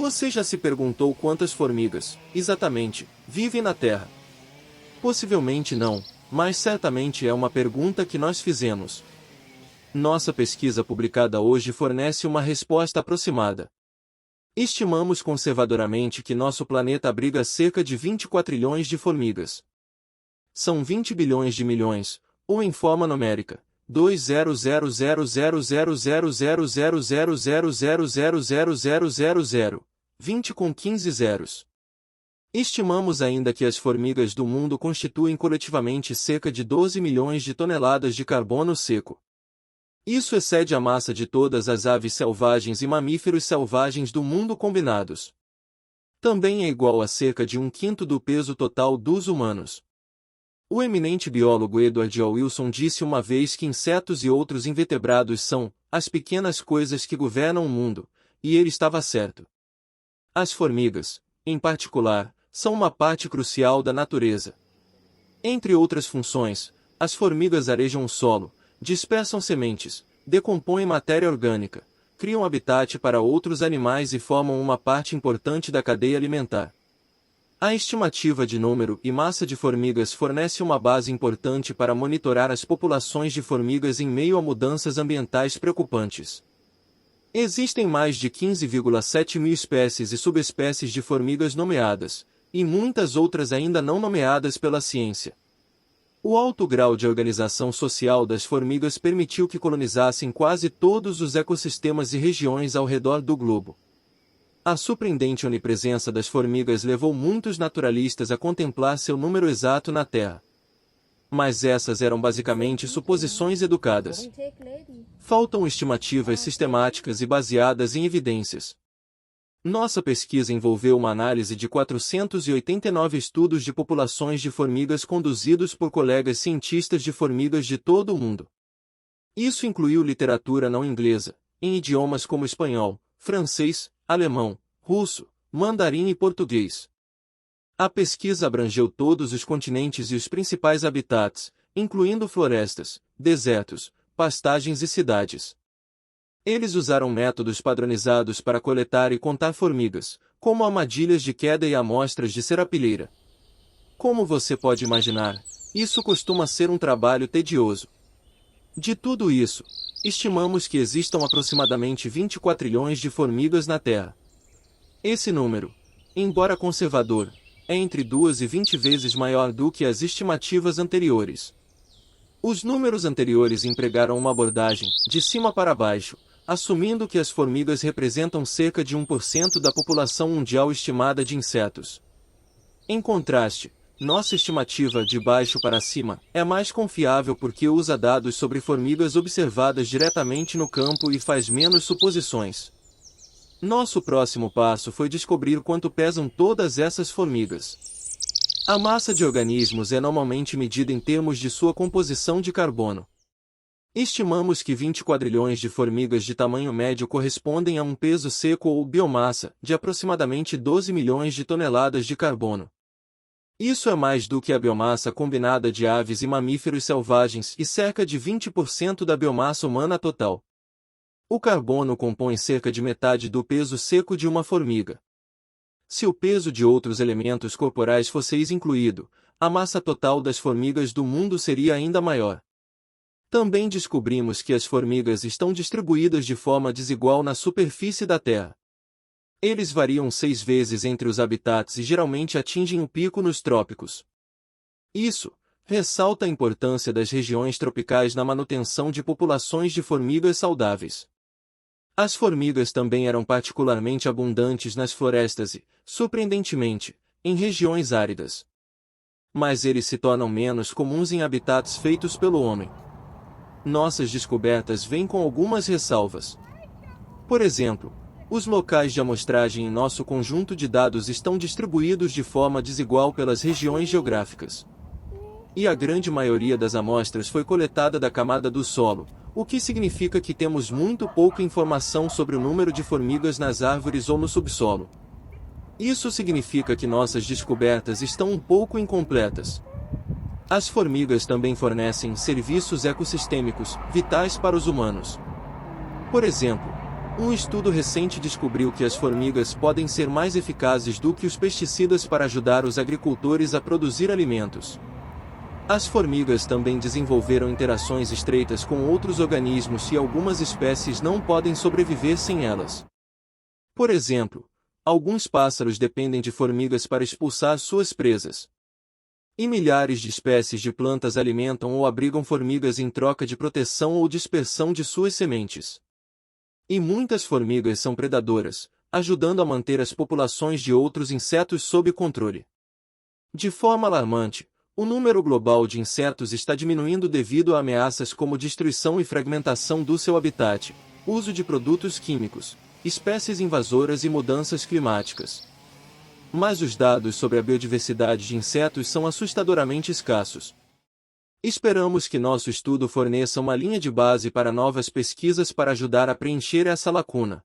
Você já se perguntou quantas formigas, exatamente, vivem na Terra? Possivelmente não, mas certamente é uma pergunta que nós fizemos. Nossa pesquisa publicada hoje fornece uma resposta aproximada. Estimamos conservadoramente que nosso planeta abriga cerca de 24 trilhões de formigas. São 20 bilhões de milhões, ou em forma numérica, 2000000000000000000, 20 com 15 zeros. Estimamos ainda que as formigas do mundo constituem coletivamente cerca de 12 milhões de toneladas de carbono seco. Isso excede a massa de todas as aves selvagens e mamíferos selvagens do mundo combinados. Também é igual a cerca de 1/5 do peso total dos humanos. O eminente biólogo Edward O. Wilson disse uma vez que insetos e outros invertebrados são as pequenas coisas que governam o mundo, e ele estava certo. As formigas, em particular, são uma parte crucial da natureza. Entre outras funções, as formigas arejam o solo, dispersam sementes, decompõem matéria orgânica, criam habitat para outros animais e formam uma parte importante da cadeia alimentar. A estimativa de número e massa de formigas fornece uma base importante para monitorar as populações de formigas em meio a mudanças ambientais preocupantes. Existem mais de 15,7 mil espécies e subespécies de formigas nomeadas, e muitas outras ainda não nomeadas pela ciência. O alto grau de organização social das formigas permitiu que colonizassem quase todos os ecossistemas e regiões ao redor do globo. A surpreendente onipresença das formigas levou muitos naturalistas a contemplar seu número exato na Terra. Mas essas eram basicamente suposições educadas. Faltam estimativas sistemáticas e baseadas em evidências. Nossa pesquisa envolveu uma análise de 489 estudos de populações de formigas conduzidos por colegas cientistas de formigas de todo o mundo. Isso incluiu literatura não inglesa, em idiomas como espanhol, francês, alemão, russo, mandarim e português. A pesquisa abrangeu todos os continentes e os principais habitats, incluindo florestas, desertos, pastagens e cidades. Eles usaram métodos padronizados para coletar e contar formigas, como armadilhas de queda e amostras de serapilheira. Como você pode imaginar, isso costuma ser um trabalho tedioso. De tudo isso, estimamos que existam aproximadamente 24 trilhões de formigas na Terra. Esse número, embora conservador, é entre 2 e 20 vezes maior do que as estimativas anteriores. Os números anteriores empregaram uma abordagem, de cima para baixo, assumindo que as formigas representam cerca de 1% da população mundial estimada de insetos. Em contraste, nossa estimativa de baixo para cima é mais confiável porque usa dados sobre formigas observadas diretamente no campo e faz menos suposições. Nosso próximo passo foi descobrir quanto pesam todas essas formigas. A massa de organismos é normalmente medida em termos de sua composição de carbono. Estimamos que 20 quadrilhões de formigas de tamanho médio correspondem a um peso seco ou biomassa de aproximadamente 12 milhões de toneladas de carbono. Isso é mais do que a biomassa combinada de aves e mamíferos selvagens e cerca de 20% da biomassa humana total. O carbono compõe cerca de metade do peso seco de uma formiga. Se o peso de outros elementos corporais fosse incluído, a massa total das formigas do mundo seria ainda maior. Também descobrimos que as formigas estão distribuídas de forma desigual na superfície da Terra. Eles variam 6 vezes entre os habitats e geralmente atingem o pico nos trópicos. Isso ressalta a importância das regiões tropicais na manutenção de populações de formigas saudáveis. As formigas também eram particularmente abundantes nas florestas e, surpreendentemente, em regiões áridas. Mas eles se tornam menos comuns em habitats feitos pelo homem. Nossas descobertas vêm com algumas ressalvas. Por exemplo, os locais de amostragem em nosso conjunto de dados estão distribuídos de forma desigual pelas regiões geográficas. E a grande maioria das amostras foi coletada da camada do solo, o que significa que temos muito pouca informação sobre o número de formigas nas árvores ou no subsolo. Isso significa que nossas descobertas estão um pouco incompletas. As formigas também fornecem serviços ecossistêmicos, vitais para os humanos. Por exemplo, Um estudo recente descobriu que as formigas podem ser mais eficazes do que os pesticidas para ajudar os agricultores a produzir alimentos. As formigas também desenvolveram interações estreitas com outros organismos e algumas espécies não podem sobreviver sem elas. Por exemplo, alguns pássaros dependem de formigas para expulsar suas presas. E milhares de espécies de plantas alimentam ou abrigam formigas em troca de proteção ou dispersão de suas sementes. E muitas formigas são predadoras, ajudando a manter as populações de outros insetos sob controle. De forma alarmante, o número global de insetos está diminuindo devido a ameaças como destruição e fragmentação do seu habitat, uso de produtos químicos, espécies invasoras e mudanças climáticas. Mas os dados sobre a biodiversidade de insetos são assustadoramente escassos. Esperamos que nosso estudo forneça uma linha de base para novas pesquisas para ajudar a preencher essa lacuna.